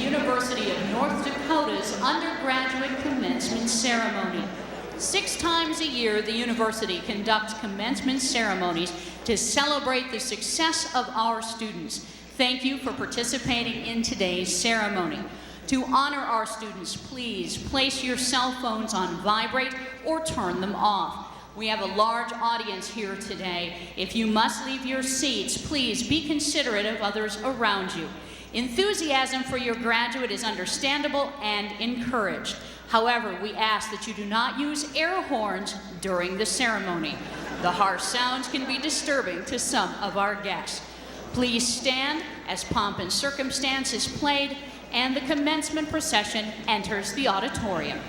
University of North Dakota's undergraduate commencement ceremony. 6 times a year, the university conducts commencement ceremonies to celebrate the success of our students. Thank you for participating in today's ceremony. To honor our students, please place your cell phones on vibrate or turn them off. We have a large audience here today. If you must leave your seats, please be considerate of others around you. Enthusiasm for your graduate is understandable and encouraged. However, we ask that you do not use air horns during the ceremony. The harsh sounds can be disturbing to some of our guests. Please stand as Pomp and Circumstance is played and the commencement procession enters the auditorium.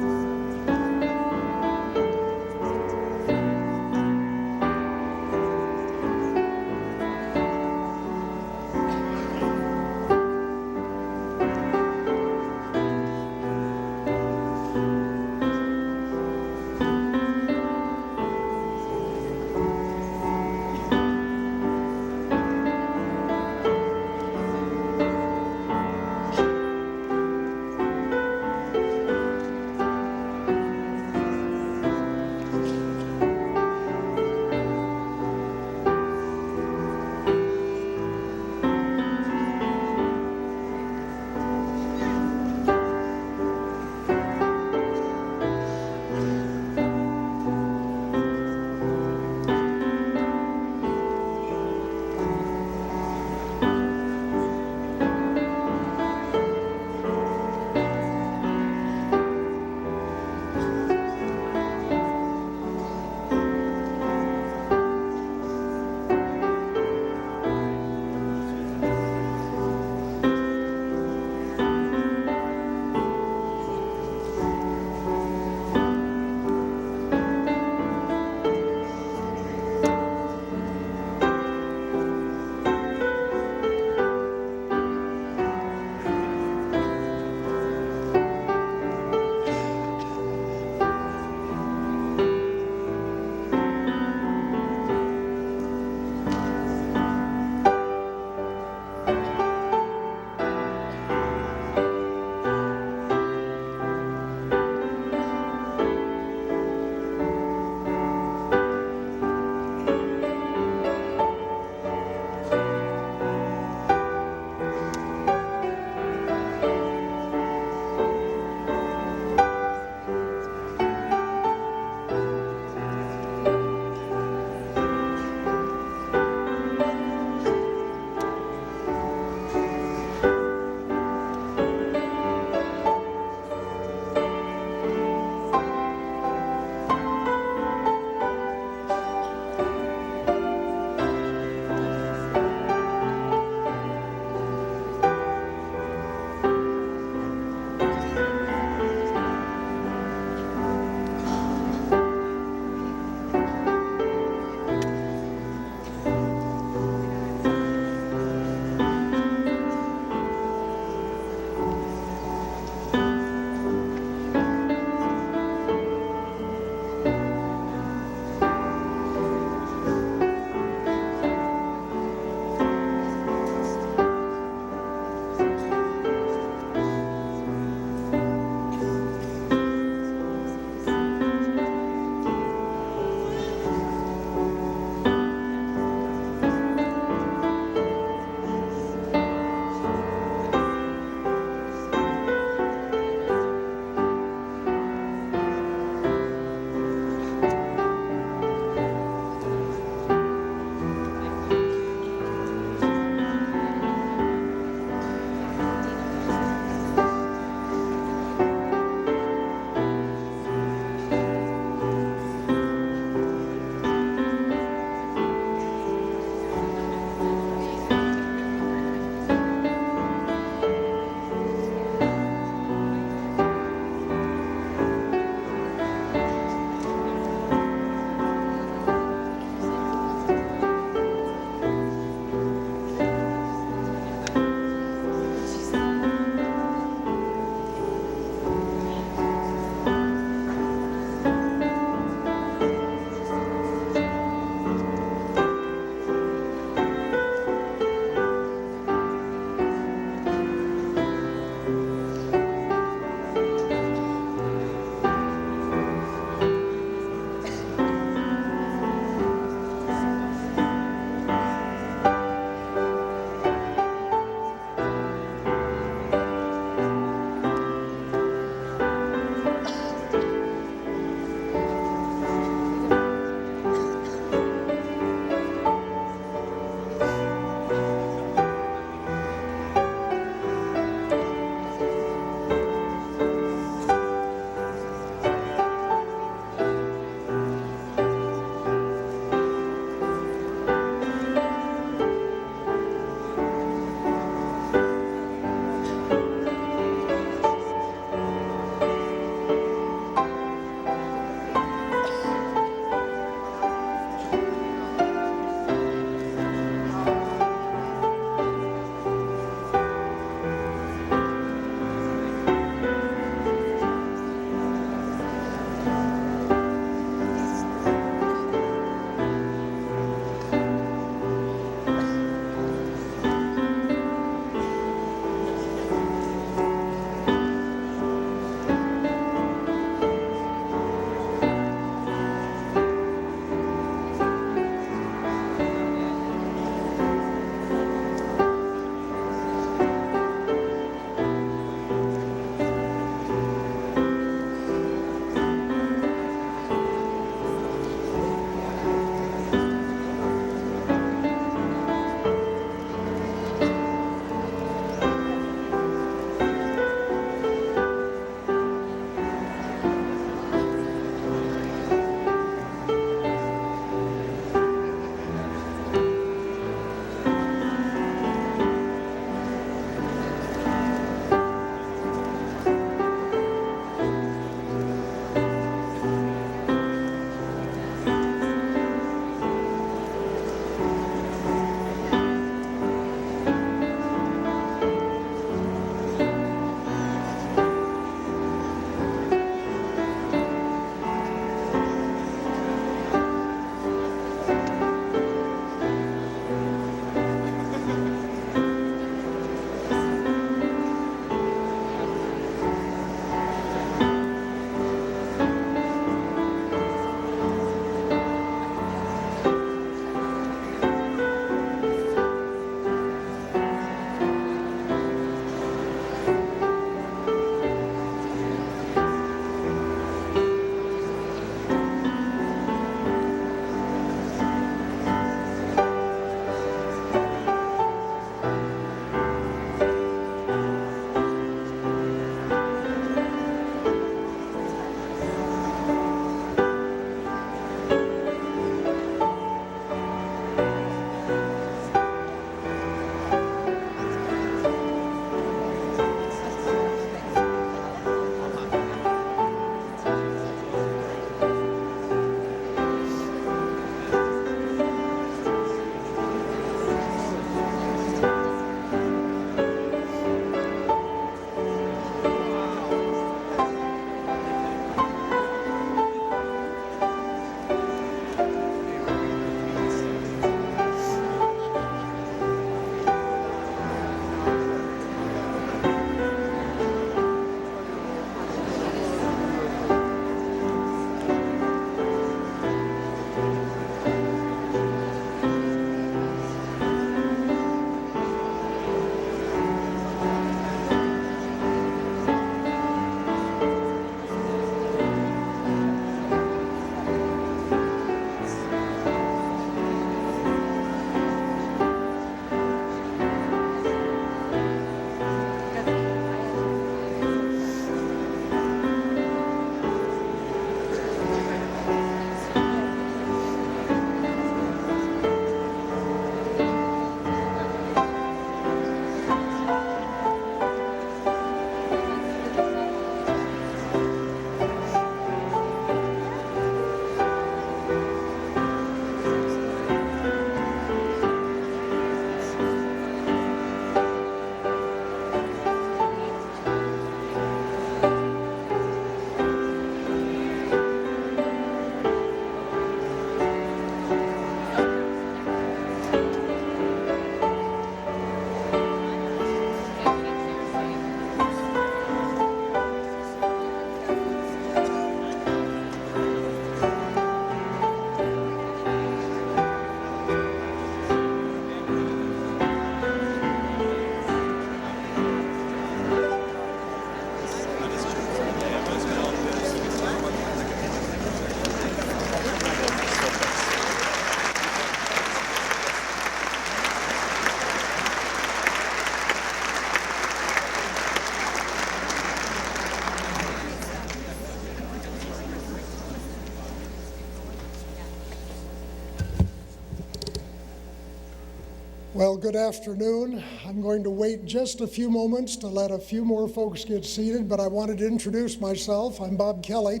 Well, good afternoon. I'm going to wait just a few moments to let a few more folks get seated, but I wanted to introduce myself. I'm Bob Kelly.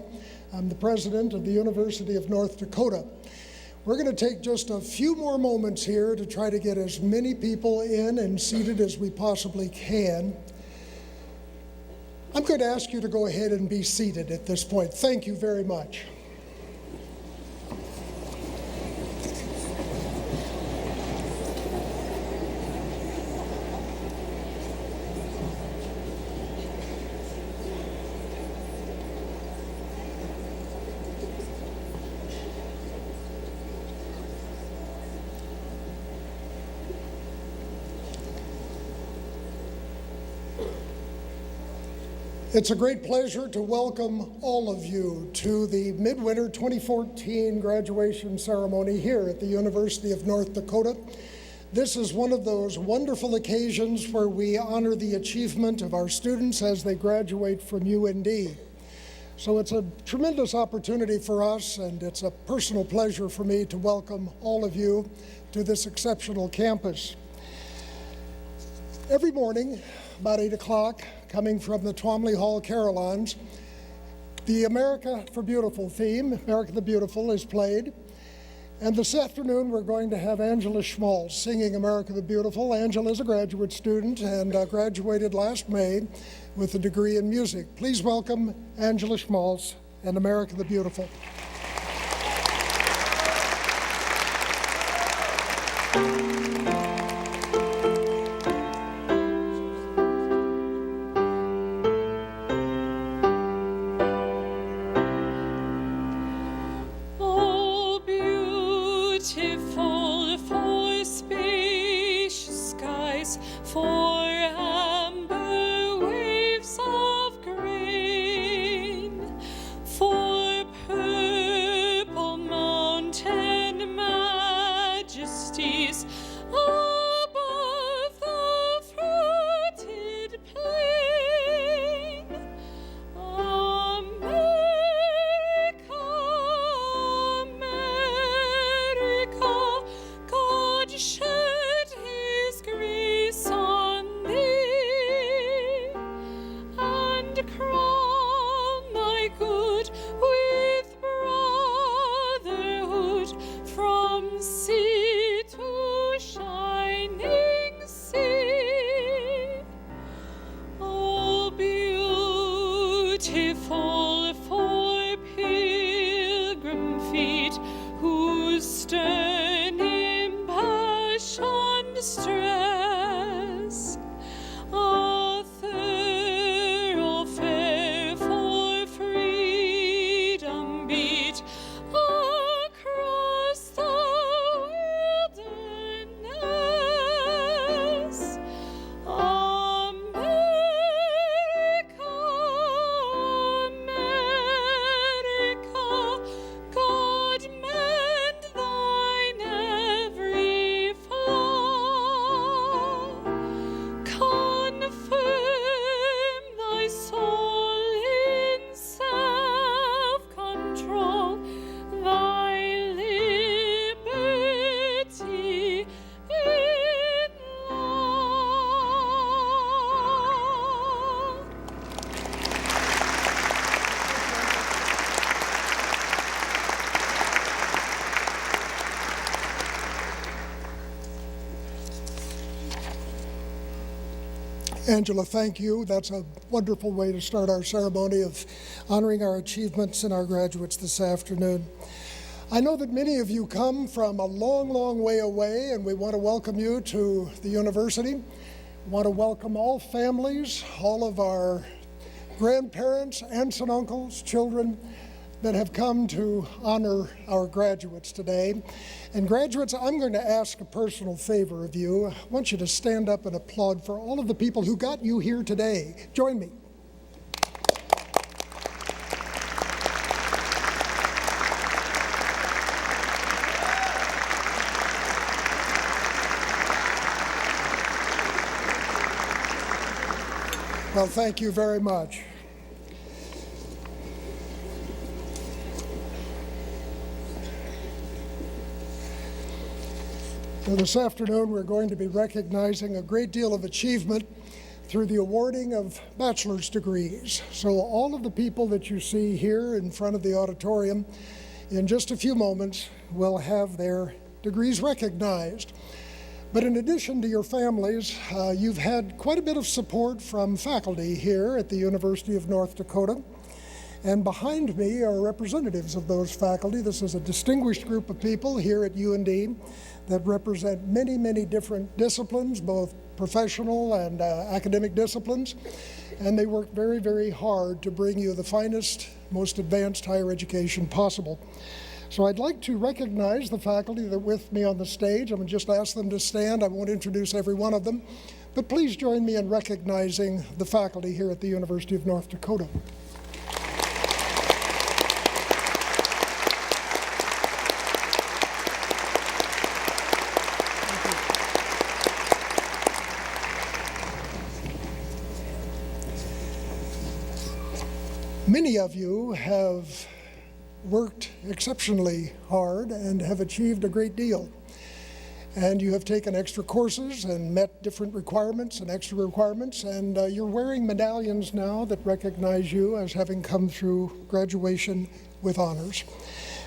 I'm the president of the University of North Dakota. We're going to take just a few more moments here to try to get as many people in and seated as we possibly can. I'm going to ask you to go ahead and be seated at this point. Thank you very much. It's a great pleasure to welcome all of you to the Midwinter 2014 graduation ceremony here at the University of North Dakota. This is one of those wonderful occasions where we honor the achievement of our students as they graduate from UND. So it's a tremendous opportunity for us, and it's a personal pleasure for me to welcome all of you to this exceptional campus. Every morning, about 8 o'clock, coming from the Twomley Hall Carillons, the America for Beautiful theme, America the Beautiful, is played. And this afternoon, we're going to have Angela Schmalz singing America the Beautiful. Angela is a graduate student and graduated last May with a degree in music. Please welcome Angela Schmalz and America the Beautiful. Angela, thank you. That's a wonderful way to start our ceremony of honoring our achievements and our graduates this afternoon. I know that many of you come from a long, long way away, and we want to welcome you to the university. We want to welcome all families, all of our grandparents, aunts and uncles, children that have come to honor our graduates today. And graduates, I'm going to ask a personal favor of you. I want you to stand up and applaud for all of the people who got you here today. Join me. Well, thank you very much. So this afternoon, we're going to be recognizing a great deal of achievement through the awarding of bachelor's degrees. So all of the people that you see here in front of the auditorium, in just a few moments, will have their degrees recognized. But in addition to your families, you've had quite a bit of support from faculty here at the University of North Dakota. And behind me are representatives of those faculty. This is a distinguished group of people here at UND that represent many, many different disciplines, both professional and academic disciplines. And they work very, very hard to bring you the finest, most advanced higher education possible. So I'd like to recognize the faculty that are with me on the stage. I'm going to just ask them to stand. I won't introduce every one of them. But please join me in recognizing the faculty here at the University of North Dakota. Many of you have worked exceptionally hard and have achieved a great deal. And you have taken extra courses and met different requirements and extra requirements, and you're wearing medallions now that recognize you as having come through graduation with honors.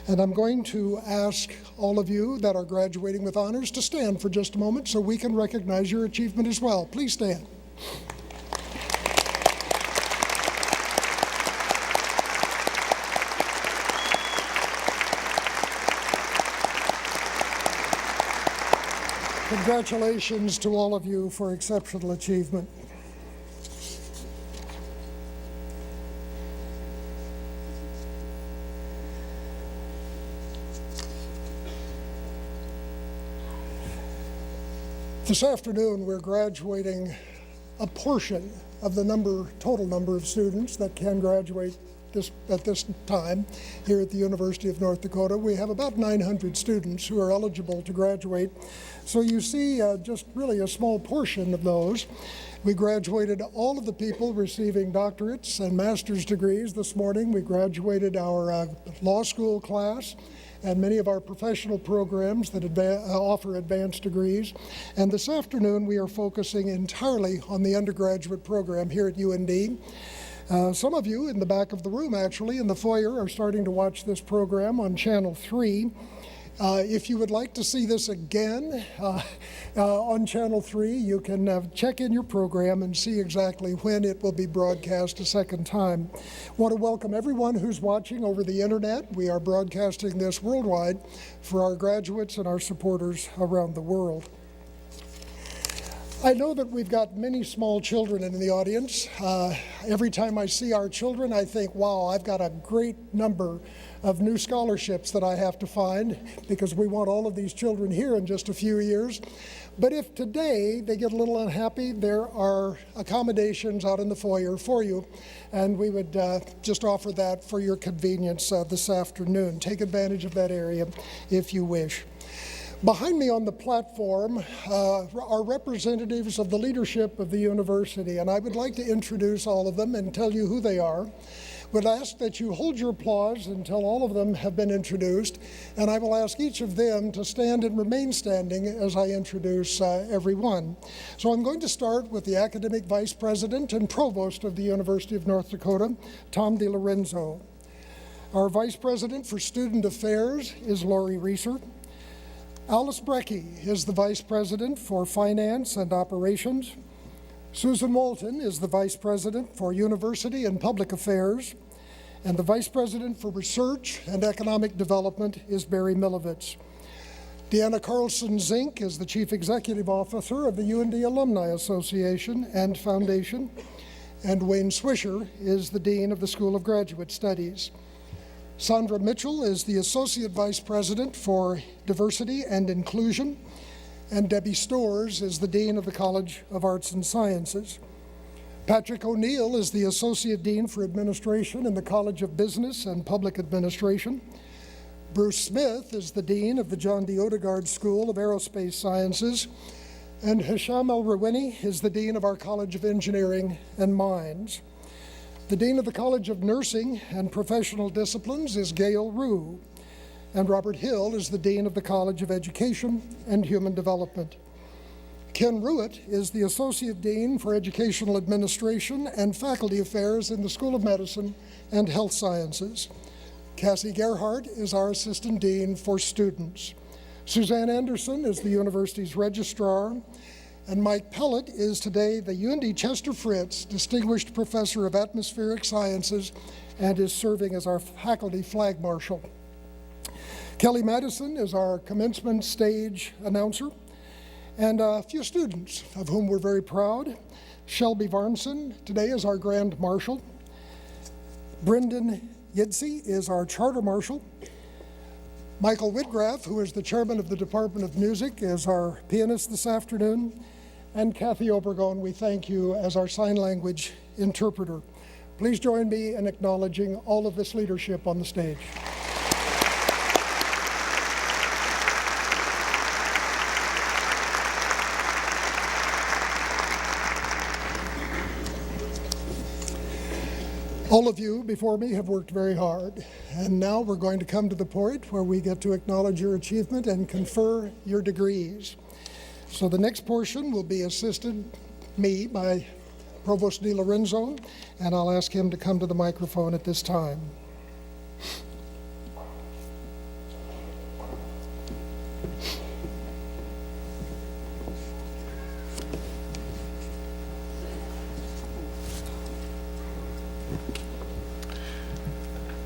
And I'm going to ask all of you that are graduating with honors to stand for just a moment so we can recognize your achievement as well. Please stand. Congratulations to all of you for exceptional achievement. This afternoon, we're graduating a portion of the total number of students that can graduate at this time here at the University of North Dakota. We have about 900 students who are eligible to graduate. So you see just really a small portion of those. We graduated all of the people receiving doctorates and master's degrees this morning. We graduated our law school class and many of our professional programs that offer advanced degrees. And this afternoon, we are focusing entirely on the undergraduate program here at UND. Some of you in the back of the room, actually, in the foyer, are starting to watch this program on Channel 3. If you would like to see this again on Channel 3, you can check in your program and see exactly when it will be broadcast a second time. I want to welcome everyone who's watching over the internet. We are broadcasting this worldwide for our graduates and our supporters around the world. I know that we've got many small children in the audience. Every time I see our children, I think, wow, I've got a great number of new scholarships that I have to find because we want all of these children here in just a few years. But if today they get a little unhappy, there are accommodations out in the foyer for you, and we would just offer that for your convenience this afternoon. Take advantage of that area if you wish. Behind me on the platform are representatives of the leadership of the university, and I would like to introduce all of them and tell you who they are. Would ask that you hold your applause until all of them have been introduced, and I will ask each of them to stand and remain standing as I introduce everyone. So I'm going to start with the Academic Vice President and Provost of the University of North Dakota, Tom DiLorenzo. Our Vice President for Student Affairs is Lori Reeser. Alice Brecky is the Vice President for Finance and Operations. Susan Walton is the Vice President for University and Public Affairs. And the Vice President for Research and Economic Development is Barry Milovitz. Deanna Carlson-Zink is the Chief Executive Officer of the UND Alumni Association and Foundation. And Wayne Swisher is the Dean of the School of Graduate Studies. Sandra Mitchell is the Associate Vice President for Diversity and Inclusion, and Debbie Storrs is the Dean of the College of Arts and Sciences. Patrick O'Neill is the Associate Dean for Administration in the College of Business and Public Administration. Bruce Smith is the Dean of the John D. Odegaard School of Aerospace Sciences, and Hisham El-Rawini is the Dean of our College of Engineering and Mines. The Dean of the College of Nursing and Professional Disciplines is Gail Rue. and Robert Hill is the Dean of the College of Education and Human Development. Ken Ruitt is the Associate Dean for Educational Administration and Faculty Affairs in the School of Medicine and Health Sciences. Cassie Gerhardt is our Assistant Dean for Students. Suzanne Anderson is the university's Registrar, and Mike Pellett is today the UND Chester Fritz Distinguished Professor of Atmospheric Sciences and is serving as our faculty flag marshal. Kelly Madison is our commencement stage announcer, and a few students of whom we're very proud. Shelby Varnson today is our grand marshal. Brendan Yidsey is our charter marshal. Michael Whitgraf, who is the chairman of the Department of Music, is our pianist this afternoon. And Kathy Obergon, we thank you as our sign language interpreter. Please join me in acknowledging all of this leadership on the stage. All of you before me have worked very hard, and now we're going to come to the point where we get to acknowledge your achievement and confer your degrees. So the next portion will be assisted me by Provost DiLorenzo, and I'll ask him to come to the microphone at this time.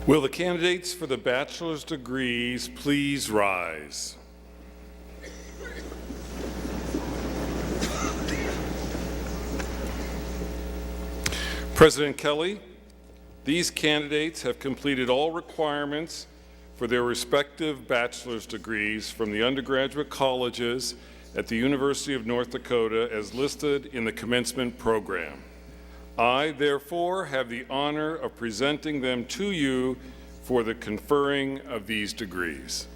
Will the candidates for the bachelor's degrees please rise? President Kelly, these candidates have completed all requirements for their respective bachelor's degrees from the undergraduate colleges at the University of North Dakota as listed in the commencement program. I, therefore, have the honor of presenting them to you for the conferring of these degrees.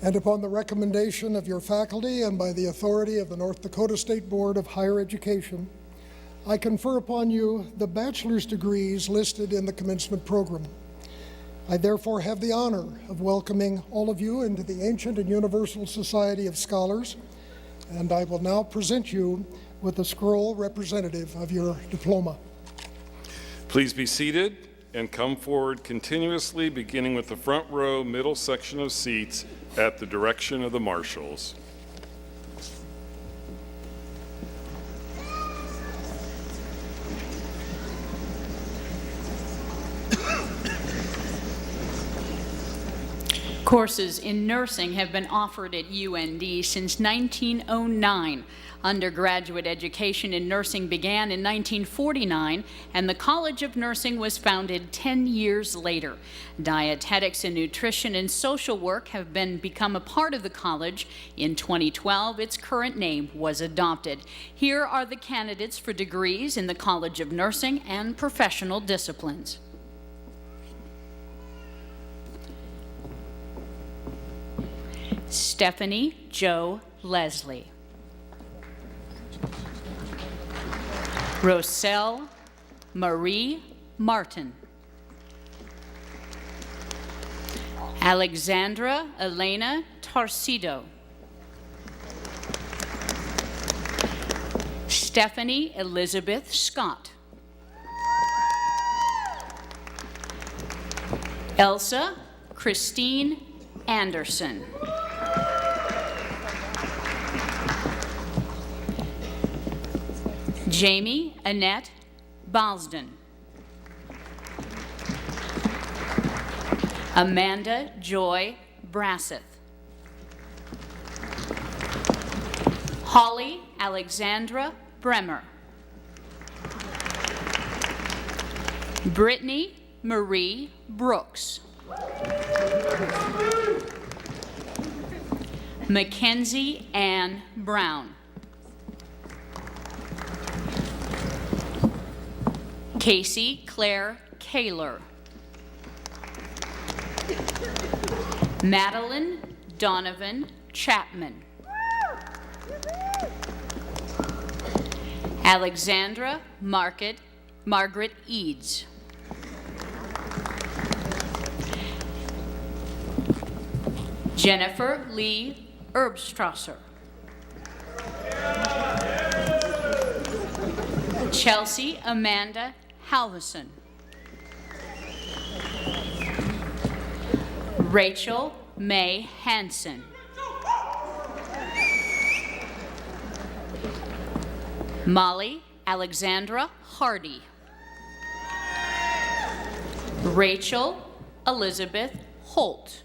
And upon the recommendation of your faculty and by the authority of the North Dakota State Board of Higher Education, I confer upon you the bachelor's degrees listed in the commencement program. I therefore have the honor of welcoming all of you into the Ancient and Universal Society of Scholars, and I will now present you with the scroll representative of your diploma. Please be seated and come forward continuously, beginning with the front row middle section of seats at the direction of the marshals. Courses in nursing have been offered at UND since 1909. Undergraduate education in nursing began in 1949, and the College of Nursing was founded 10 years later. Dietetics and nutrition and social work have become a part of the college. In 2012, its current name was adopted. Here are the candidates for degrees in the College of Nursing and professional disciplines. Stephanie Jo Leslie. Roselle Marie Martin. Alexandra Elena Tarcido. Stephanie Elizabeth Scott. Elsa Christine Anderson. Jamie Annette Balsden. Amanda Joy Brasseth. Holly Alexandra Bremer. Brittany Marie Brooks. Mackenzie Ann Brown. Casey Claire Kaler. Madeline Donovan Chapman. Alexandra Margaret Eads. Jennifer Lee Erbstrasser. Chelsea Amanda Halverson. Rachel May Hansen. Molly Alexandra Hardy. Rachel Elizabeth Holt.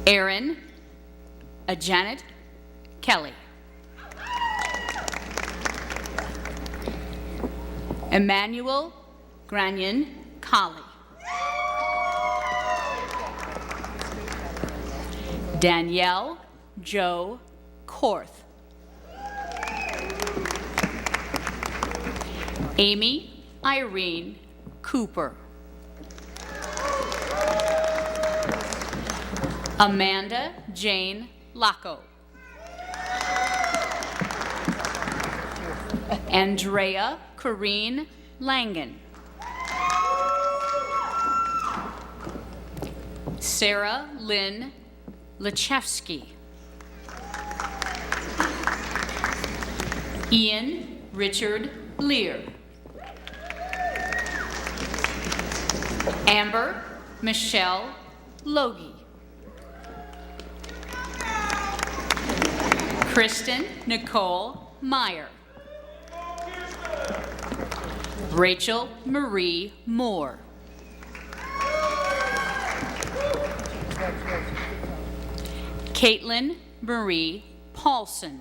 Erin Janet Kelly. Emmanuel Granyon Colley. Danielle Joe Korth. Amy Irene Cooper. Amanda Jane Lacco. Andrea Corrine Langen. Sarah Lynn Lachewski. Ian Richard Lear. Amber Michelle Logie. Kristen Nicole Meyer. Rachel Marie Moore. Caitlin Marie Paulson.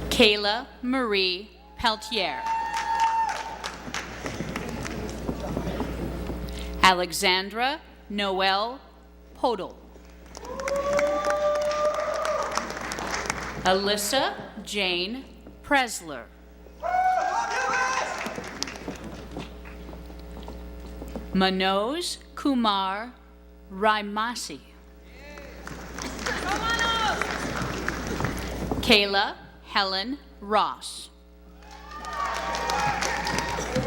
Kayla Marie Peltier. Alexandra Noel Podol. Alyssa Jane Presler. Manoj Kumar Raimasi. Kayla Helen Ross.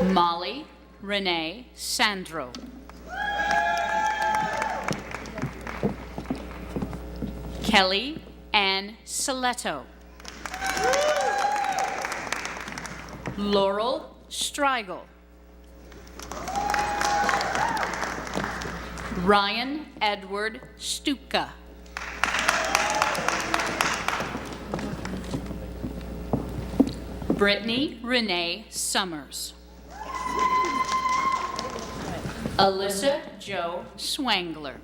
Molly Renee Sandro. Kelly Ann Saletto. Laurel Striegel. Ryan Edward Stuka. Brittany Renee Summers. Alyssa Jo Swangler.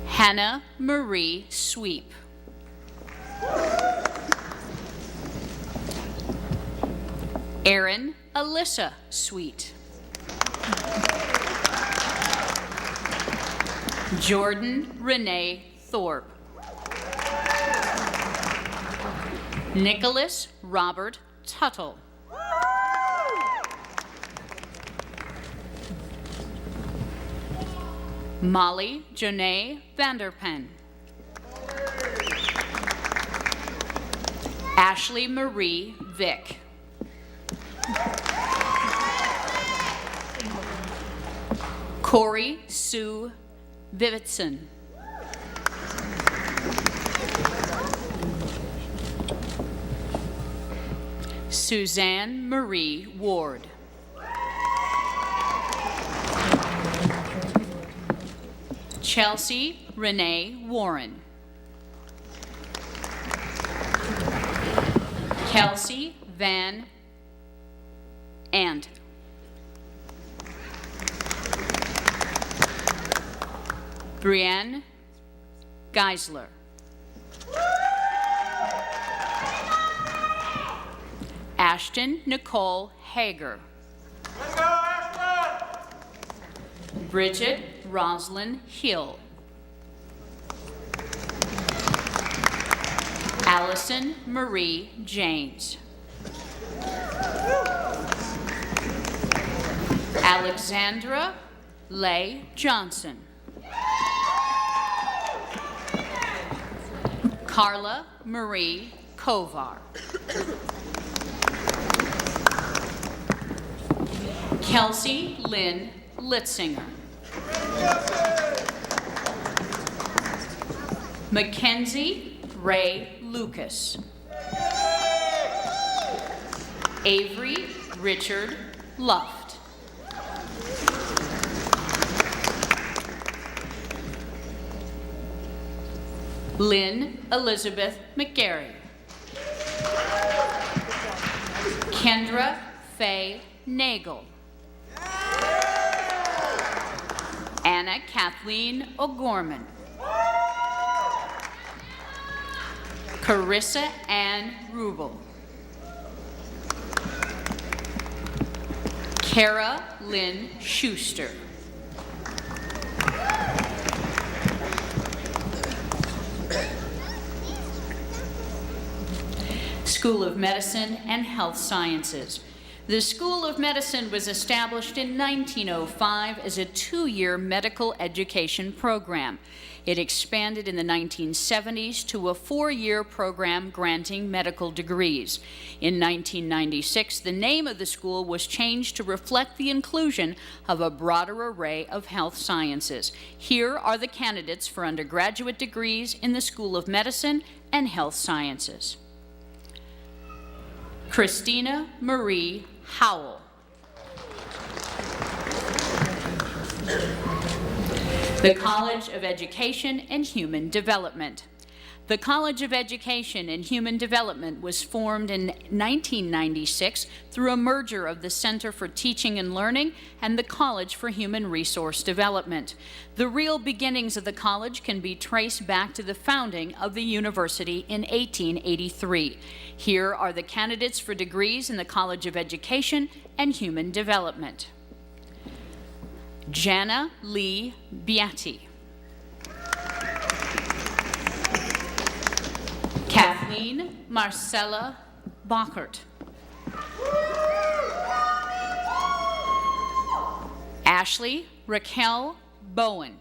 Hannah Marie Sweep. Erin Alyssa Sweet. Jordan Renee Thorpe. Nicholas Robert Tuttle. Molly Janae Vanderpen. Ashley Marie Vick. Corey Sue Vivitson. Suzanne Marie Ward. Chelsea Renee Warren. Kelsey Van Ant. Brienne Geisler. Ashton Nicole Hager. Let's go, Ashton! Bridget Roslyn Hill. Allison Marie James. Alexandra Leigh Johnson. Carla Marie Kovar. Kelsey Lynn Litzinger. Mackenzie Ray Lucas. Avery Richard Luft. Lynn Elizabeth McGarry. Kendra Faye Nagel. Anna Kathleen O'Gorman. Carissa Ann Rubel. Kara Lynn Schuster. School of Medicine and Health Sciences. The School of Medicine was established in 1905 as a two-year medical education program. It expanded in the 1970s to a four-year program granting medical degrees. In 1996, the name of the school was changed to reflect the inclusion of a broader array of health sciences. Here are the candidates for undergraduate degrees in the School of Medicine and Health Sciences. Christina Marie Howell. The College of Education and Human Development. The College of Education and Human Development was formed in 1996 through a merger of the Center for Teaching and Learning and the College for Human Resource Development. The real beginnings of the college can be traced back to the founding of the university in 1883. Here are the candidates for degrees in the College of Education and Human Development. Jana Lee Beatty. Kathleen Marcella Bockert. Ashley Raquel Bowen.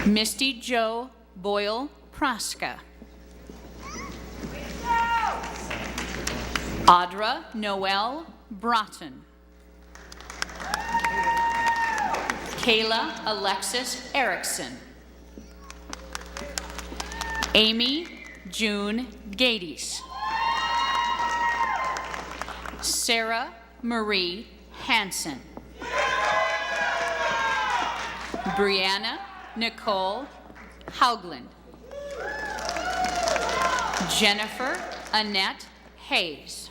Misty Jo Boyle Praska. Audra Noel Broughton. Kayla Alexis Erickson. Amy June Gades. Sarah Marie Hansen. Brianna Nicole Haugland. Jennifer Annette Hayes.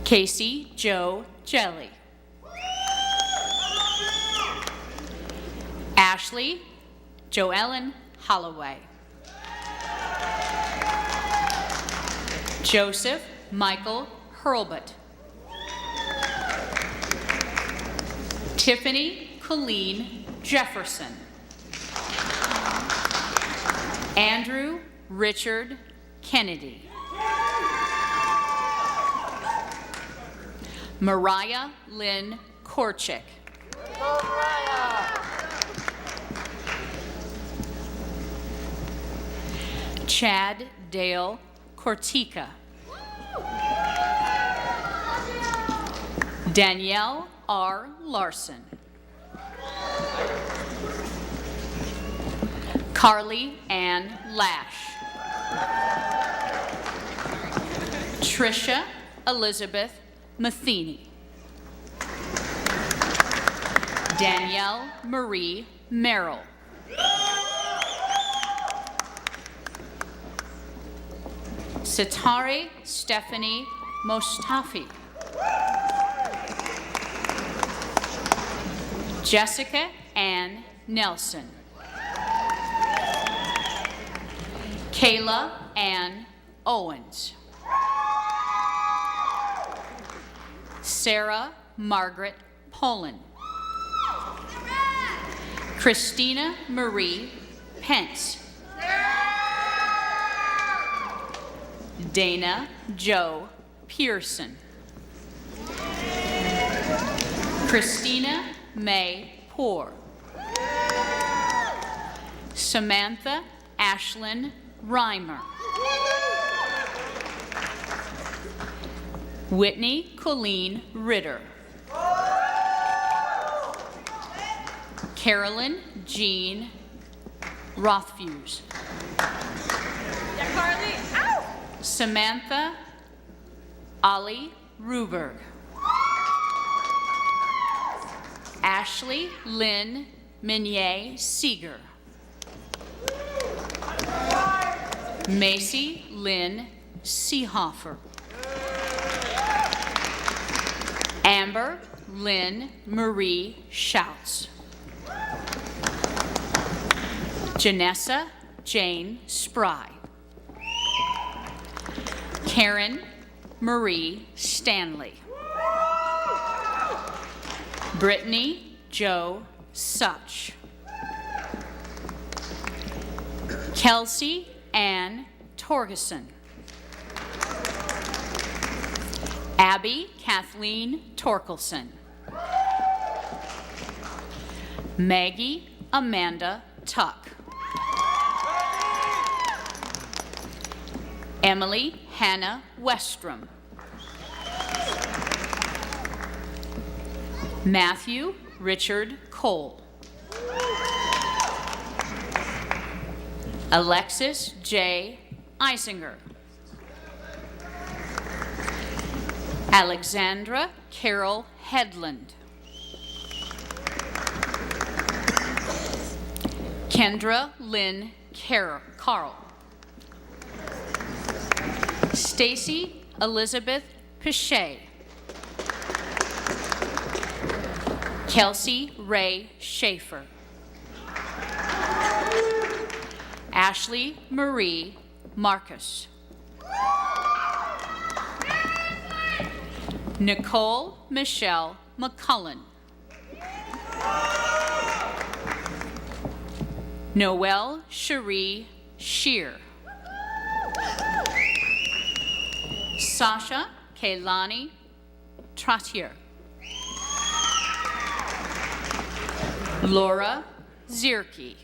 Casey Joe Jelly. Ashley Joellen Holloway. Joseph Michael Hurlbut. Tiffany Colleen Jefferson. Andrew Richard Kennedy. Mariah Lynn Korchik. Chad Dale Cortica. Danielle R. Larson. Carly Ann Lash. Trisha Elizabeth Matheny. Danielle Marie Merrill. Sitare Stephanie Mostafi. Jessica Ann Nelson. Kayla Ann Owens. Sarah Margaret Poland. Christina Marie Pence. Dana Joe Pearson. Christina May Poor. Samantha Ashlyn Reimer. Whitney Colleen Ritter. Carolyn Jean Rothfuse. Samantha Ollie Ruberg. Ashley Lynn Minier Seeger. Macy Lynn Seehofer. Amber Lynn Marie Schouts. Janessa Jane Spry. Karen Marie Stanley. Brittany Jo Such. Kelsey Ann Torgeson. Abby Kathleen Torkelson. Maggie Amanda Tuck. Emily Hannah Westrom. Matthew Richard Cole. Alexis J. Eisinger. Alexandra Carol Headland. Kendra Lynn Carl. Stacy Elizabeth Pichet. Kelsey Ray Schaefer. Ashley Marie Marcus. Nicole Michelle McCullen. Noelle Cherie Shear. Sasha Kaylani Trottier. Laura Zierke.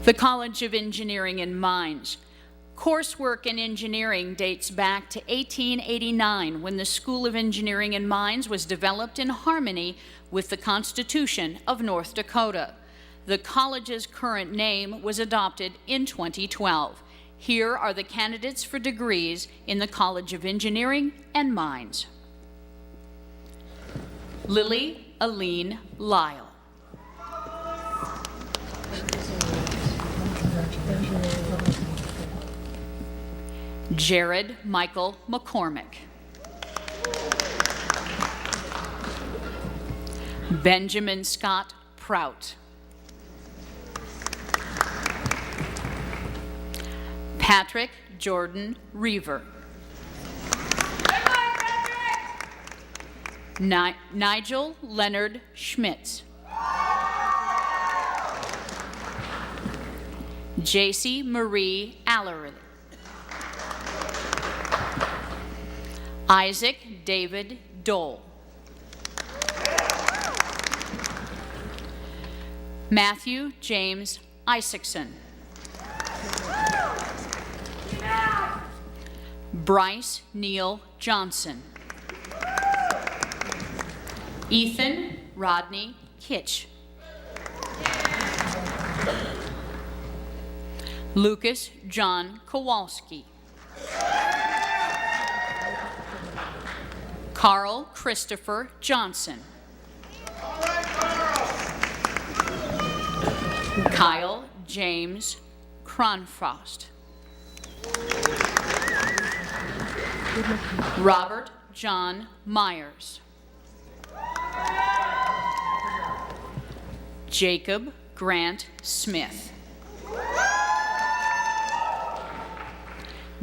The College of Engineering and Mines. Coursework in engineering dates back to 1889 when the School of Engineering and Mines was developed in harmony with the Constitution of North Dakota. The college's current name was adopted in 2012. Here are the candidates for degrees in the College of Engineering and Mines. Lily Aline Lyle. Jared Michael McCormick. Benjamin Scott Prout. Patrick Jordan Reaver. Nigel Leonard Schmitz. JC Marie Allery. Isaac David Dole. Matthew James Isaacson. Bryce Neal Johnson. Ethan Rodney Kitch. Lucas John Kowalski. Carl Christopher Johnson. Kyle James Cronfrost. Robert John Myers. Jacob Grant Smith.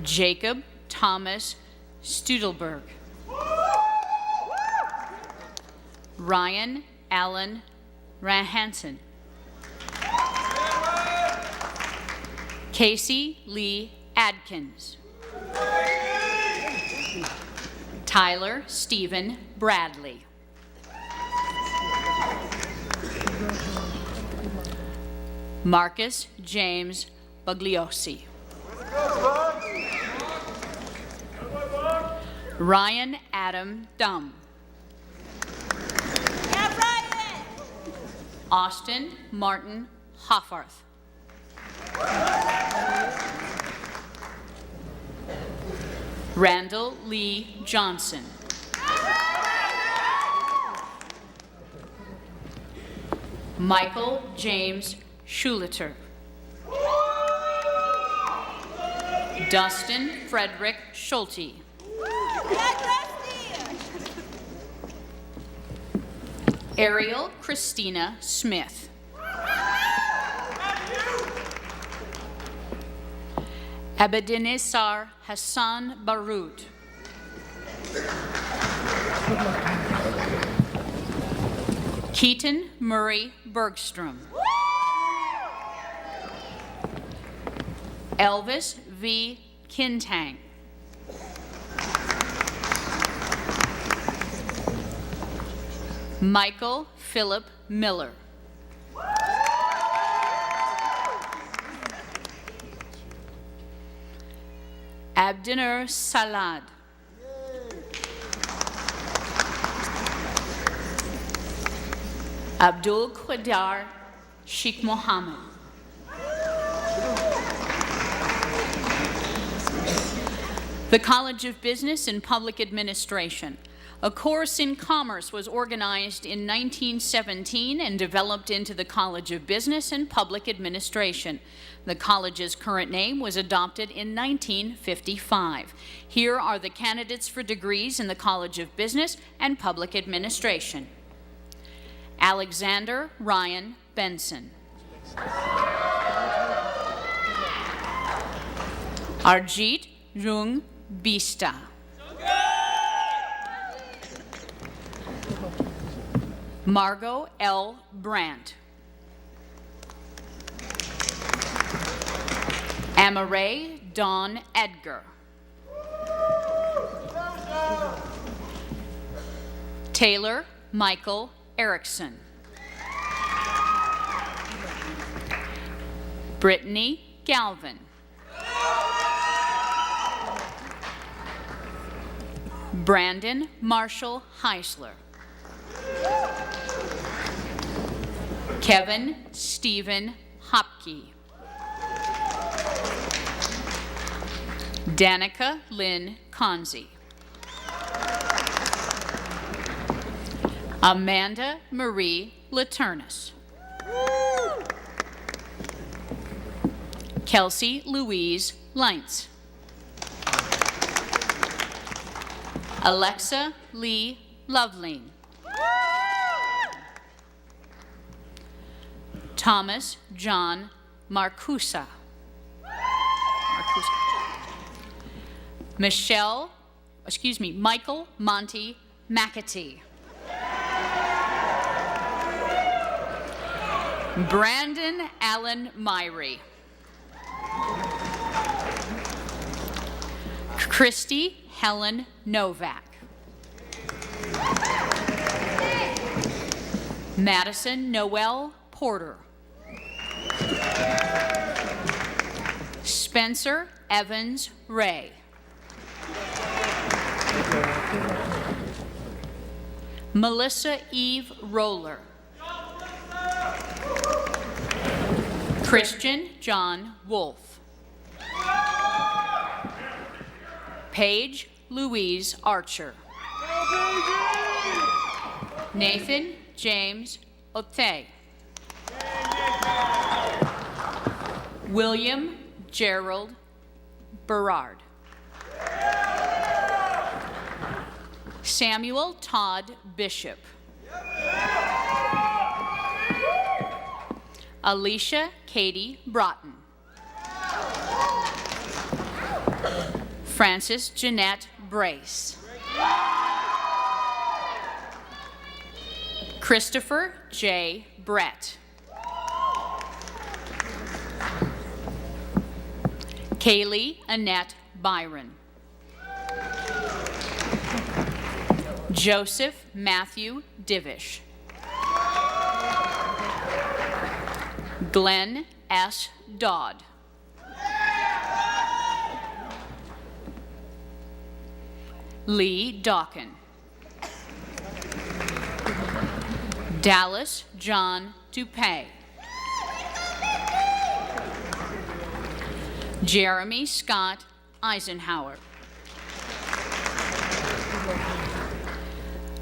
Jacob Thomas Studelberg. Ryan Allen Rahansen. Casey Lee Adkins. Tyler Stephen Bradley. Marcus James Bugliosi. Ryan Adam Dum. Austin Martin Hoffarth. Randall Lee Johnson. Michael James Schuliter. Dustin Frederick Schulte. Ariel Christina Smith. Abedinesar Hassan Barut. Keaton Murray Bergstrom. Elvis V. Kintang. Michael Philip Miller. Abdinur Salad. Abdul Qadir Sheikh Mohammed. The College of Business and Public Administration. A course in commerce was organized in 1917 and developed into the College of Business and Public Administration. The college's current name was adopted in 1955. Here are the candidates for degrees in the College of Business and Public Administration. Alexander Ryan Benson. Arjit Rung Bista. Margot L. Brandt. Amaray Dawn Edgar. Taylor Michael Erickson. Brittany Galvin. Brandon Marshall Heisler. Kevin Stephen Hopke. Danica Lynn Conzi. Amanda Marie Laturnus. Kelsey Louise Leintz. Alexa Lee Loveling. Thomas John Marcusa. Michael Monty McAtee. Brandon Allen Myrie. Christy Helen Novak. Madison Noel Porter. Spencer Evans Ray. Melissa Eve Roller. Christian John Wolf. Paige Louise Archer. Nathan James Otey. William Gerald Berard. Samuel Todd Bishop. Alicia Katie Broughton. Frances Jeanette Brace. Christopher J. Brett. Kaylee Annette Byron. Joseph Matthew Divish. Glenn S. Dodd. Lee Dawkin. Dallas John Dupay. Jeremy Scott Eisenhower.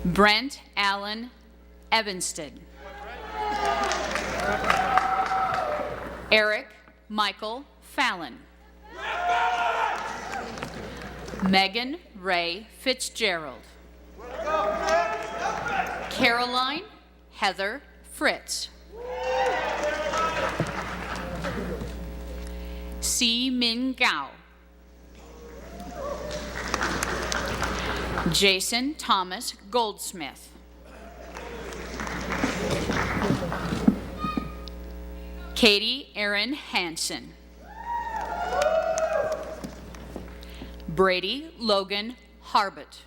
Brent Allen Evanston. Eric Michael Fallon. Megan Ray Fitzgerald. Caroline Heather Fritz. Si Min Gao. Jason Thomas Goldsmith. Katie Erin Hansen. Brady Logan Harbut.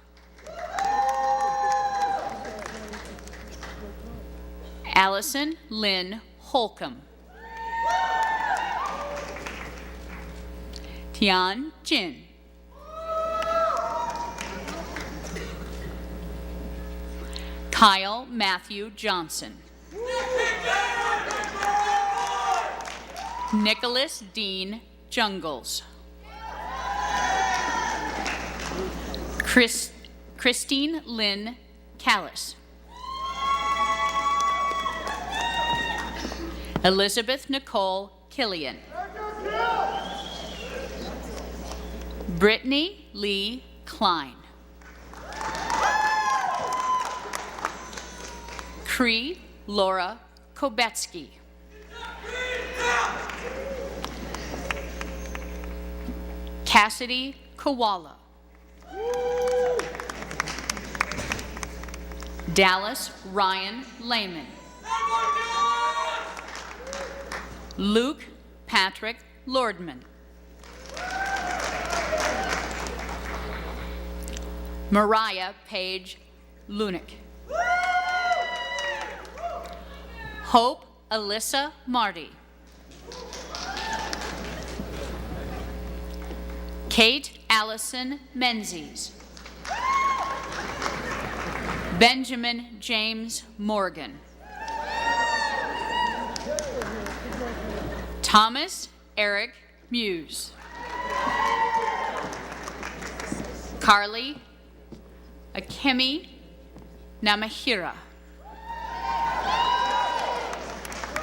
Allison Lynn Holcomb. Tian Jin. Kyle Matthew Johnson. Nicholas Dean Jungles. Christine Lynn Callis. Elizabeth Nicole Killian. Brittany Lee Klein. Cree Laura Kobetsky. Cassidy Koala. Dallas Ryan Lehman. Luke Patrick Lordman. Mariah Page Lunick. Hope Alyssa Marty. Kate Allison Menzies. Benjamin James Morgan. Thomas Eric Muse. Carly Akemi Namahira.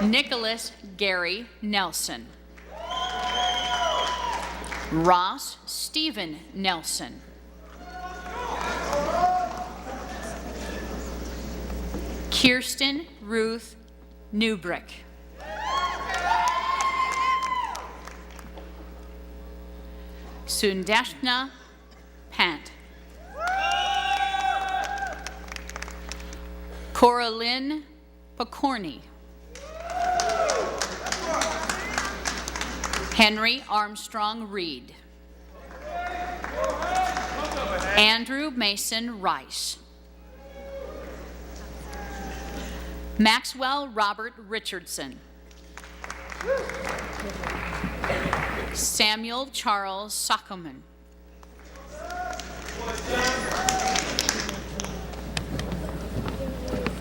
Nicholas Gary Nelson. Ross Stephen Nelson. Kirsten Ruth Newbrick. Sundashna Pant. Coraline Pokorny. Henry Armstrong Reed. Andrew Mason Rice. Maxwell Robert Richardson. Samuel Charles Sockelman.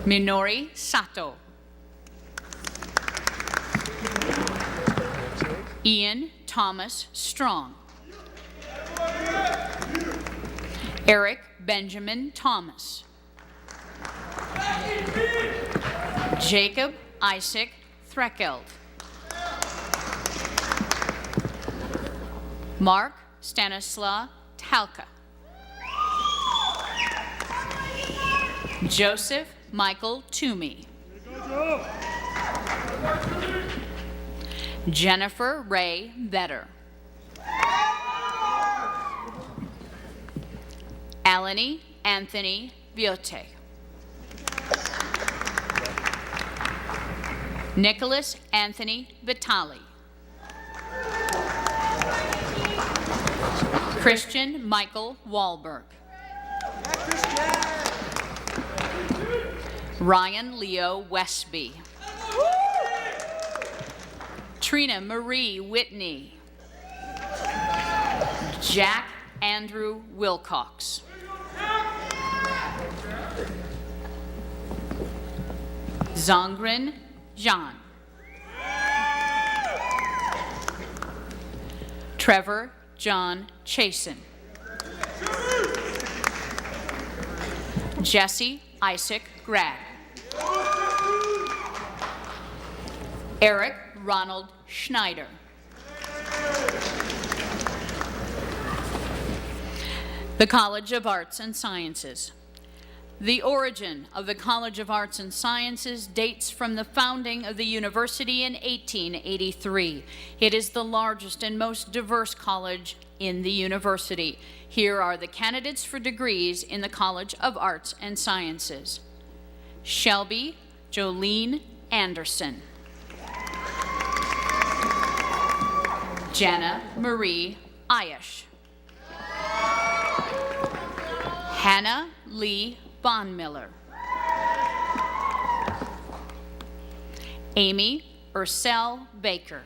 Minori Sato. Ian Thomas Strong. Eric Benjamin Thomas. Jacob Isaac Threkeld. Mark Stanislaw Talca. Joseph Michael Toomey. Jennifer Ray Vetter. Alani Anthony Viote. Nicholas Anthony Vitale. Christian Michael Wahlberg. Ryan Leo Westby. Trina Marie Whitney. Jack Andrew Wilcox. Zongren Jean. Trevor John Chasen. Jesse Isaac Grad. Eric Ronald Schneider. The College of Arts and Sciences. The origin of the College of Arts and Sciences dates from the founding of the university in 1883. It is the largest and most diverse college in the university. Here are the candidates for degrees in the College of Arts and Sciences. Shelby Jolene Anderson. Jana Marie Ayash. Hannah Lee Bonmiller. Amy Ursel Baker.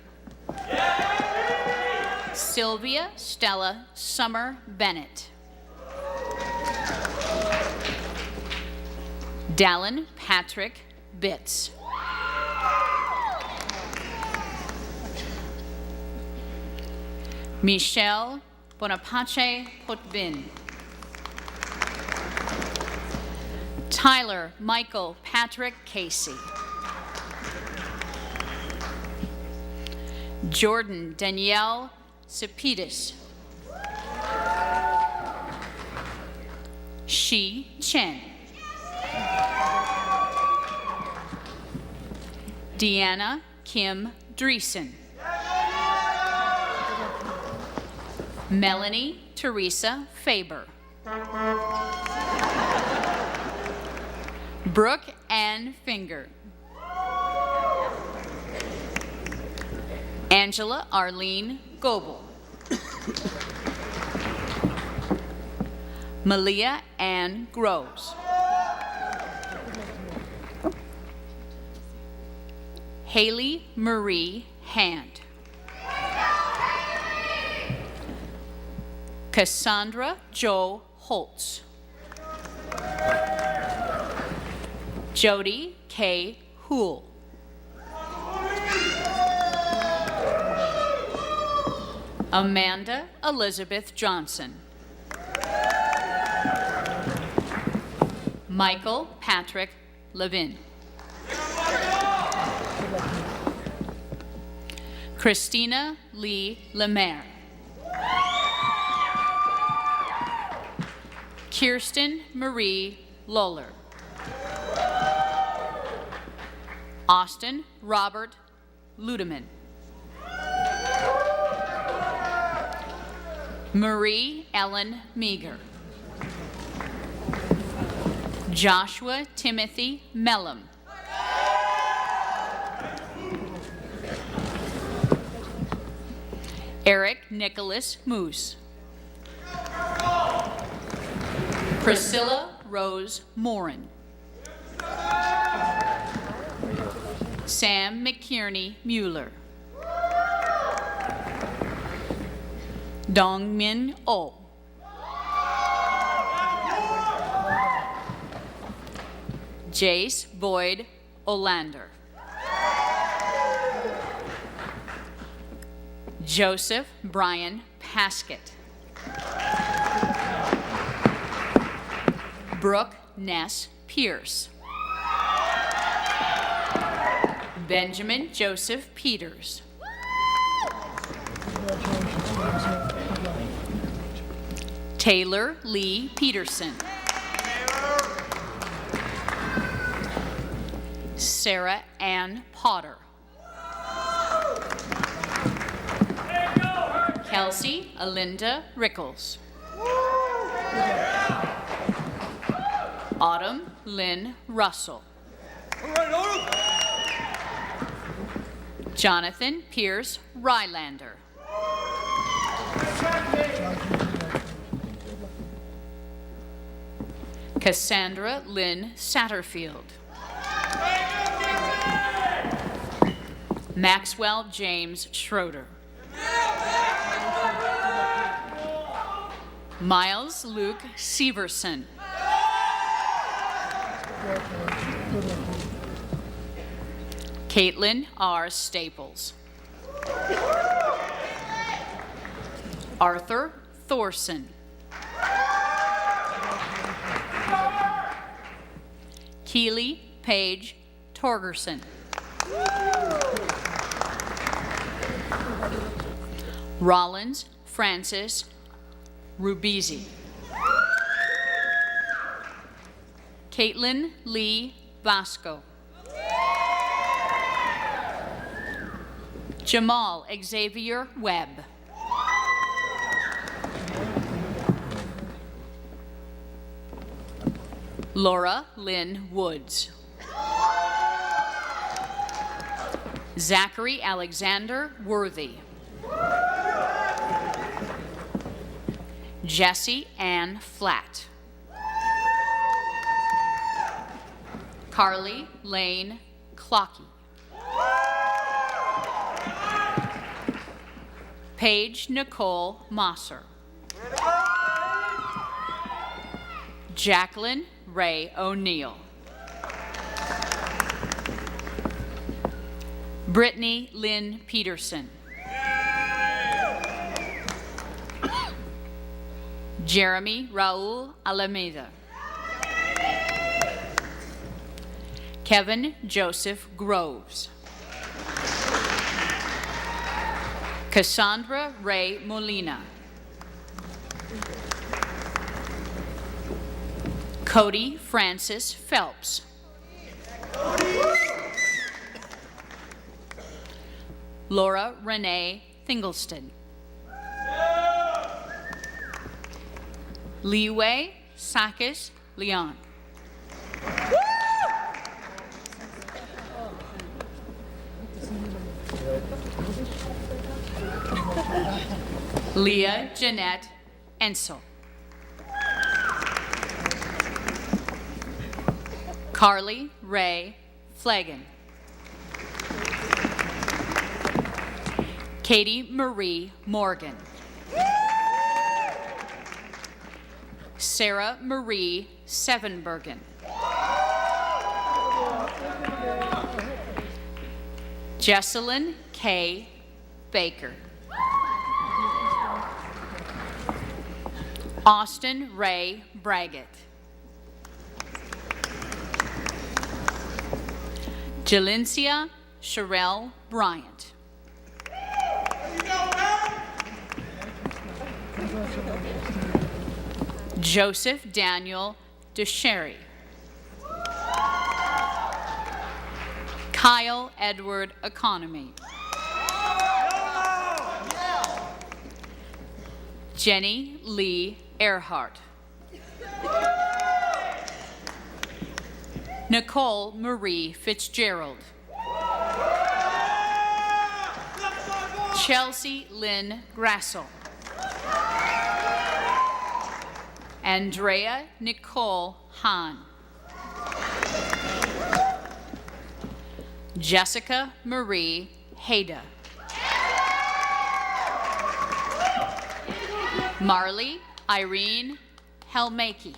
Sylvia Stella Summer Bennett. Dallin Patrick Bitts. Michelle Bonapace Potvin. Tyler Michael Patrick Casey. Jordan Danielle Cepidis. Shi Chen. Deanna Kim Dreesen. Melanie Teresa Faber. Brooke Ann Finger. Angela Arlene Goebel. Malia Ann Groves. Haley Marie Hand. Cassandra Jo Holtz. Jody K. Hool. Amanda Elizabeth Johnson. Michael Patrick Levin. Christina Lee Lemaire. Kirsten Marie Loller. Austin Robert Ludeman. Marie Ellen Meager. Joshua Timothy Mellum. Eric Nicholas Moose. Priscilla Rose Morin. Sam McKierney Mueller. Dongmin Oh. Jace Boyd Olander. Joseph Brian Paskett. Brooke Ness Pierce. Benjamin Joseph Peters. Taylor Lee Peterson. Sarah Ann Potter. Kelsey Alinda Rickles. Autumn Lynn Russell. Jonathan Pierce Rylander. Cassandra Lynn Satterfield. Maxwell James Schroeder. Miles Luke Severson. Caitlin R. Staples. Arthur Thorson. Keely Page Torgerson. Rollins Francis Rubisi. Caitlin Lee Vasco. Jamal Xavier Webb. Laura Lynn Woods. Zachary Alexander Worthy. Jessie Ann Flatt. Carly Lane Clockey. Paige Nicole Mosser. Jacqueline Ray O'Neill. Brittany Lynn Peterson. Jeremy Raul Alameda. Kevin Joseph Groves. Cassandra Ray Molina. Cody Francis Phelps. Laura Renee Thingelston. Liwei Sakis Leon. Leah Jeanette Ensel. Carly Ray Flagan. Katie Marie Morgan. Sarah Marie Sevenbergen. Jesselyn K. Baker. Austin Ray Braggett. Jalencia Sherelle Bryant. Joseph Daniel DeSherry. Kyle Edward Economy. Jenny Lee Earhart. Nicole Marie Fitzgerald. Chelsea Lynn Grassel. Andrea Nicole Hahn. Jessica Marie Hayda. Marley Irene Helmaki.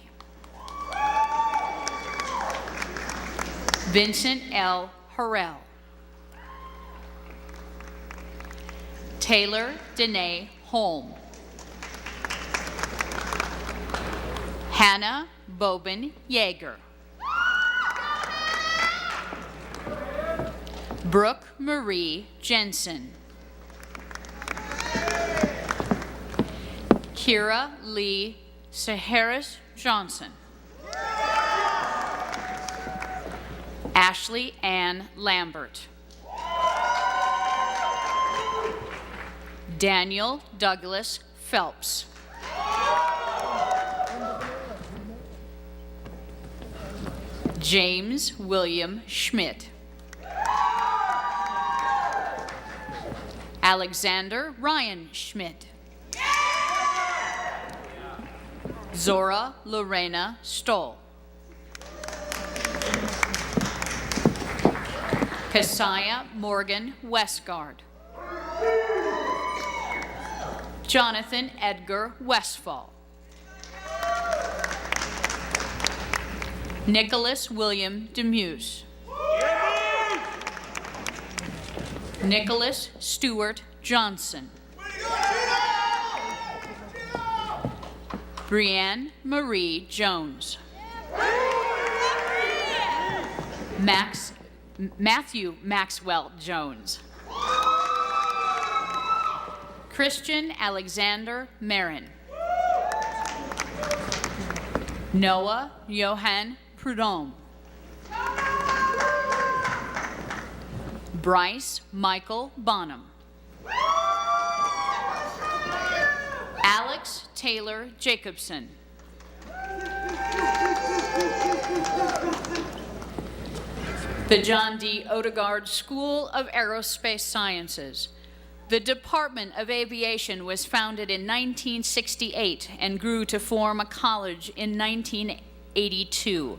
Vincent L. Harrell. Taylor Danae Holm. Hannah Bobin Yeager. Brooke Marie Jensen. Kira Lee Saharis Johnson. Ashley Ann Lambert. Daniel Douglas Phelps. James William Schmidt. Alexander Ryan Schmidt. Zora Lorena Stoll. Keziah Morgan Westgard. Jonathan Edgar Westfall. Nicholas William Demuse. Nicholas Stewart Johnson. Brianne Marie Jones. Matthew Maxwell Jones. Christian Alexander Marin. Noah Johan Prudhomme. Bryce Michael Bonham. Alex Taylor Jacobson. The John D. Odegaard School of Aerospace Sciences. The Department of Aviation was founded in 1968 and grew to form a college in 1982.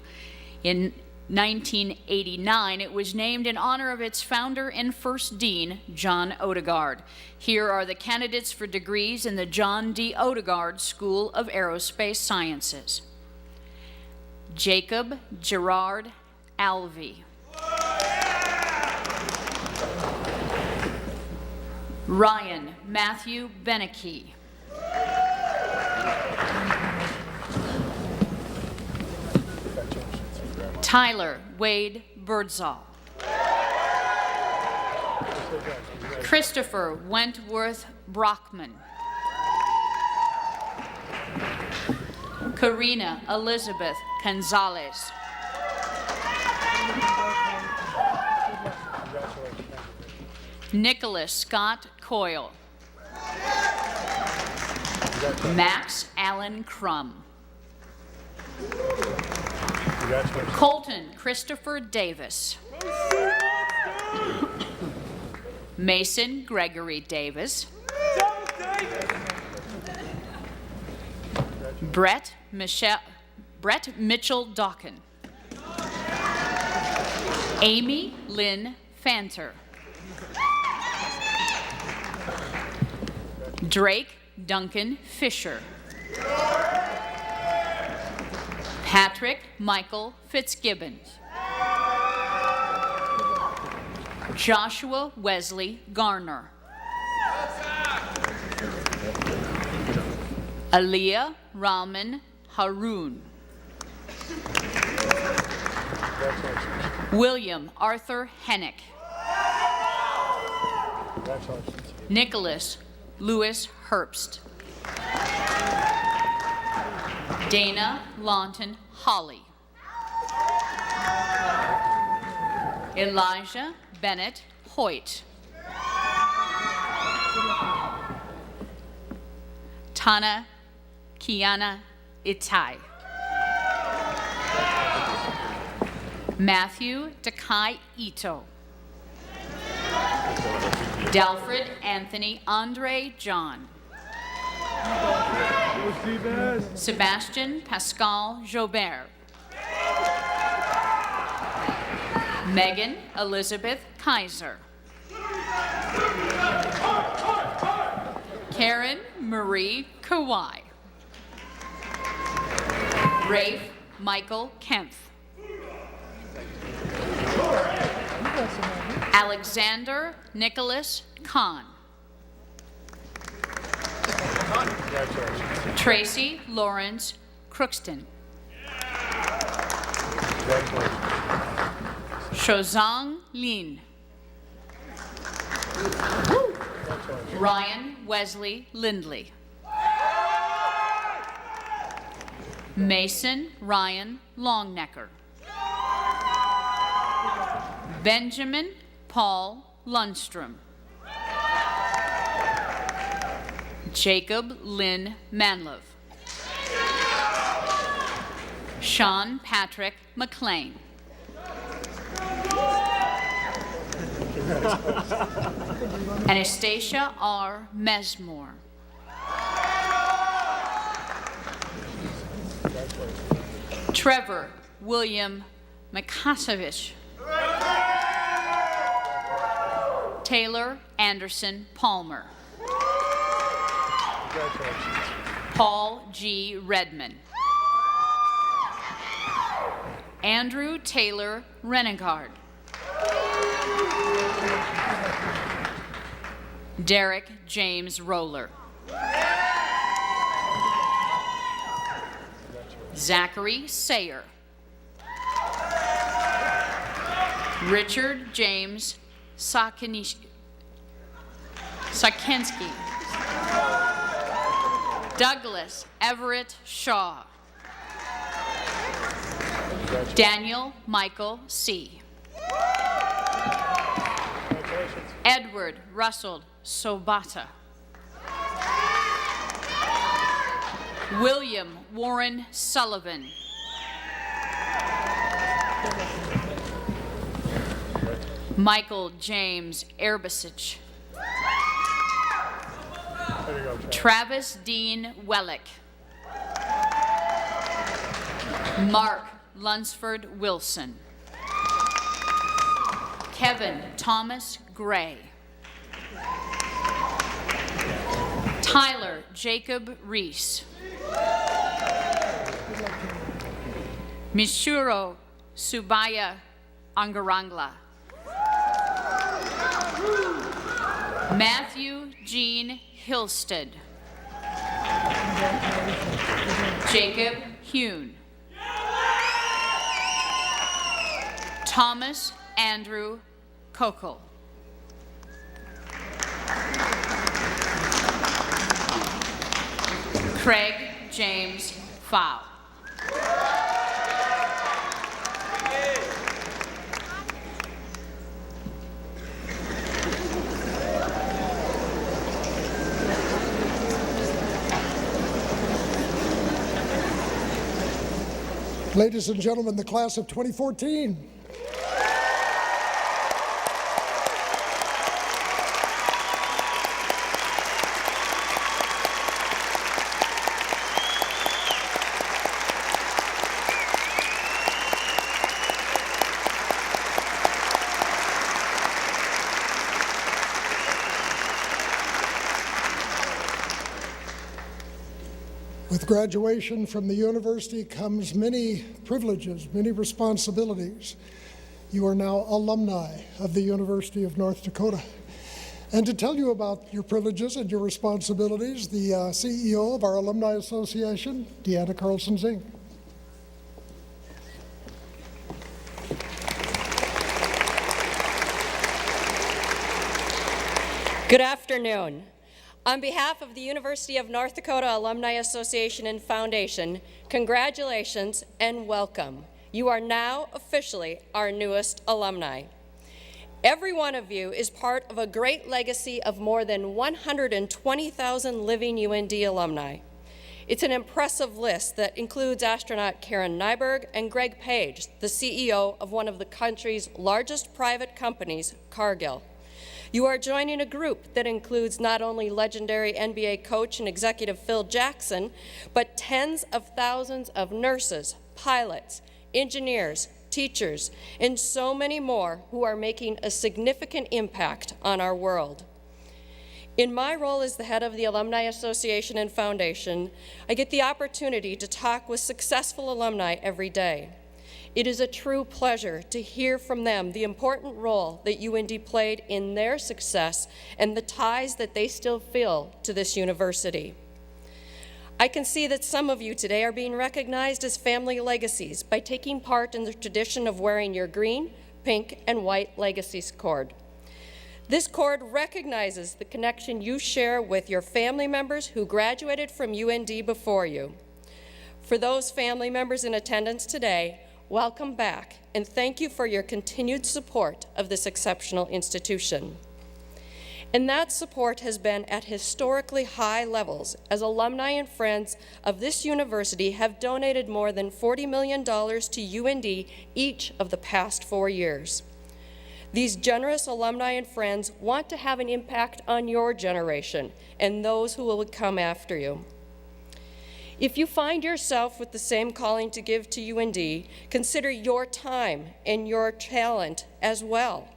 In 1989, it was named in honor of its founder and first dean, John Odegaard. Here are the candidates for degrees in the John D. Odegaard School of Aerospace Sciences. Jacob Gerard Alvey. Ryan Matthew Beneke. Tyler Wade Birdsall. Christopher Wentworth Brockman. Karina Elizabeth Gonzalez. Nicholas Scott Coyle. Max Allen Crum. Colton Christopher Davis. Mason Gregory Davis. Brett Mitchell Dawkin. Amy Lynn Fanter. Drake Duncan Fisher. Patrick Michael Fitzgibbons. Joshua Wesley Garner. Aliyah Rahman Haroon. William Arthur Hennick. Nicholas Louis Herbst. Dana Launton Holly. Elijah Bennett Hoyt. Tana Kiana Itai. Matthew Takai Ito. Dalfred Anthony Andre John. Sebastian Pascal Jobert. Megan Elizabeth Kaiser. Karen Marie Kawai. Rafe Michael Kempf. Alexander Nicholas Kahn. Tracy Lawrence Crookston. Shozang Lin. Ryan Wesley Lindley. Mason Ryan Longnecker. Benjamin Paul Lundstrom. Jacob Lynn Manlove. Sean Patrick McLean. Anastasia R. Mesmore. Trevor William Mikasevich. Taylor Anderson Palmer. Paul G. Redman. Andrew Taylor Renegard. Derek James Roller. Zachary Sayer. Richard James Sakinski. Douglas Everett Shaw. Daniel Michael C. Edward Russell Sobata. William Warren Sullivan. Michael James Erbisich. Travis Dean Wellick. Mark Lunsford Wilson. Kevin Thomas Gray. Tyler Jacob Reese. Mishuro Subaya Angarangla. Matthew Jean Hilsted. Jacob Hune. Thomas Andrew Kokel. Craig James Fowl. Ladies and gentlemen, the class of 2014. With graduation from the university comes many privileges, many responsibilities. You are now alumni of the University of North Dakota. And to tell you about your privileges and your responsibilities, the CEO of our Alumni Association, Deanna Carlson-Zing. Good afternoon. On behalf of the University of North Dakota Alumni Association and Foundation, congratulations and welcome. You are now officially our newest alumni. Every one of you is part of a great legacy of more than 120,000 living UND alumni. It's an impressive list that includes astronaut Karen Nyberg and Greg Page, the CEO of one of the country's largest private companies, Cargill. You are joining a group that includes not only legendary NBA coach and executive Phil Jackson, but tens of thousands of nurses, pilots, engineers, teachers, and so many more who are making a significant impact on our world. In my role as the head of the Alumni Association and Foundation, I get the opportunity to talk with successful alumni every day. It is a true pleasure to hear from them the important role that UND played in their success and the ties that they still feel to this university. I can see that some of you today are being recognized as family legacies by taking part in the tradition of wearing your green, pink, and white legacies cord. This cord recognizes the connection you share with your family members who graduated from UND before you. For those family members in attendance today, welcome back, and thank you for your continued support of this exceptional institution. And that support has been at historically high levels, as alumni and friends of this university have donated more than $40 million to UND each of the past 4 years. These generous alumni and friends want to have an impact on your generation and those who will come after you. If you find yourself with the same calling to give to UND, consider your time and your talent as well.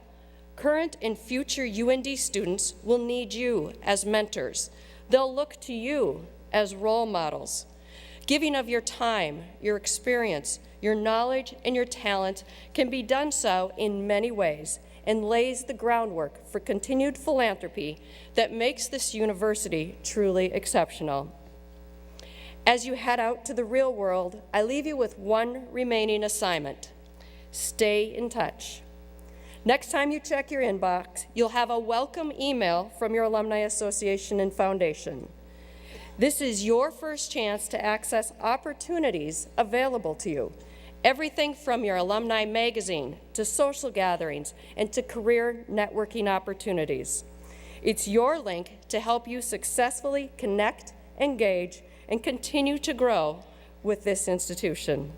Current and future UND students will need you as mentors. They'll look to you as role models. Giving of your time, your experience, your knowledge, and your talent can be done so in many ways and lays the groundwork for continued philanthropy that makes this university truly exceptional. As you head out to the real world, I leave you with one remaining assignment. Stay in touch. Next time you check your inbox, you'll have a welcome email from your Alumni Association and Foundation. This is your first chance to access opportunities available to you. Everything from your alumni magazine to social gatherings and to career networking opportunities. It's your link to help you successfully connect, engage, and continue to grow with this institution.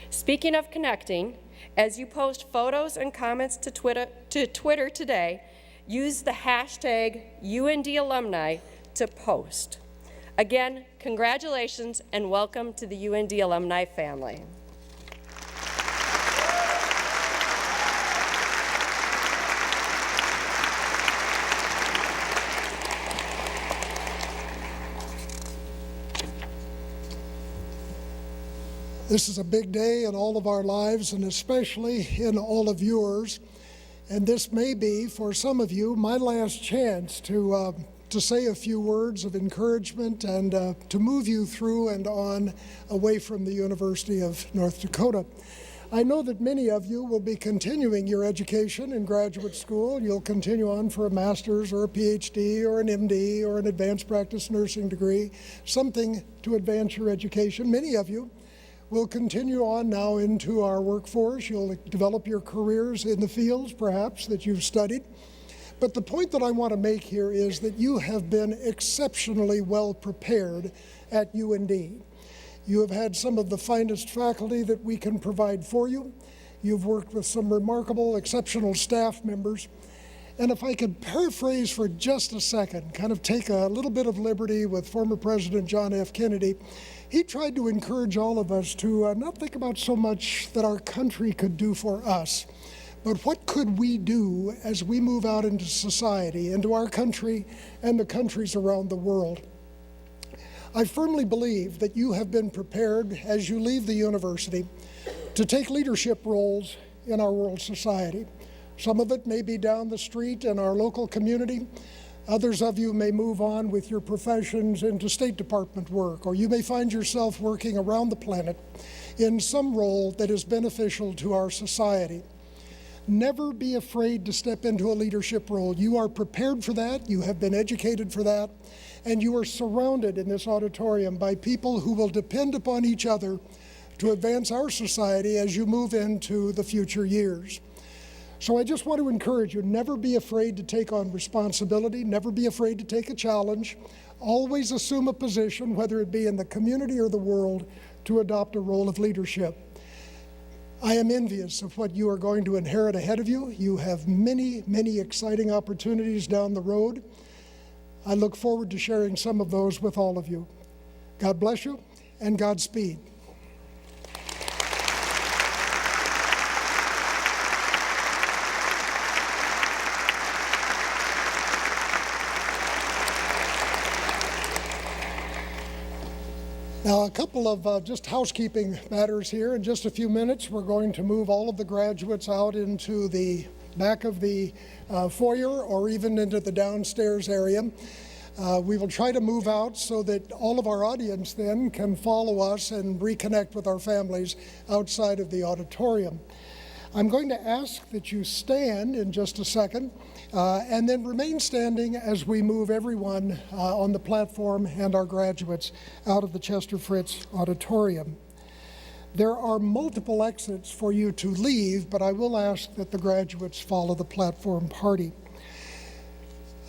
Speaking of connecting, as you post photos and comments to Twitter today, use the hashtag UNDalumni to post. Again, congratulations and welcome to the UND alumni family. This is a big day in all of our lives, and especially in all of yours. And this may be, for some of you, my last chance to say a few words of encouragement and to move you through and on away from the University of North Dakota. I know that many of you will be continuing your education in graduate school. You'll continue on for a master's or a PhD or an MD or an advanced practice nursing degree, something to advance your education. Many of you will continue on now into our workforce. You'll develop your careers in the fields, perhaps, that you've studied. But the point that I want to make here is that you have been exceptionally well prepared at UND. You have had some of the finest faculty that we can provide for you. You've worked with some remarkable, exceptional staff members. And if I could paraphrase for just a second, kind of take a little bit of liberty with former President John F. Kennedy, he tried to encourage all of us to not think about so much that our country could do for us, but what could we do as we move out into society, into our country and the countries around the world. I firmly believe that you have been prepared as you leave the university to take leadership roles in our world society. Some of it may be down the street in our local community. Others of you may move on with your professions into State Department work, or you may find yourself working around the planet in some role that is beneficial to our society. Never be afraid to step into a leadership role. You are prepared for that, you have been educated for that, and you are surrounded in this auditorium by people who will depend upon each other to advance our society as you move into the future years. So I just want to encourage you, never be afraid to take on responsibility, never be afraid to take a challenge. Always assume a position, whether it be in the community or the world, to adopt a role of leadership. I am envious of what you are going to inherit ahead of you. You have many, many exciting opportunities down the road. I look forward to sharing some of those with all of you. God bless you and Godspeed. Now, a couple of just housekeeping matters here. In just a few minutes, we're going to move all of the graduates out into the back of the foyer or even into the downstairs area. We will try to move out so that all of our audience then can follow us and reconnect with our families outside of the auditorium. I'm going to ask that you stand in just a second and then remain standing as we move everyone on the platform and our graduates out of the Chester Fritz Auditorium. There are multiple exits for you to leave, but I will ask that the graduates follow the platform party.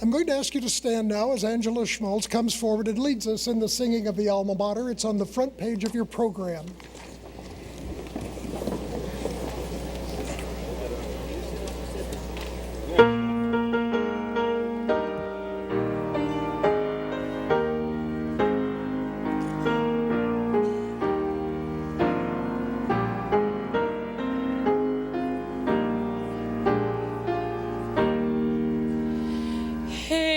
I'm going to ask you to stand now as Angela Schmaltz comes forward and leads us in the singing of the alma mater. It's on the front page of your program. Hail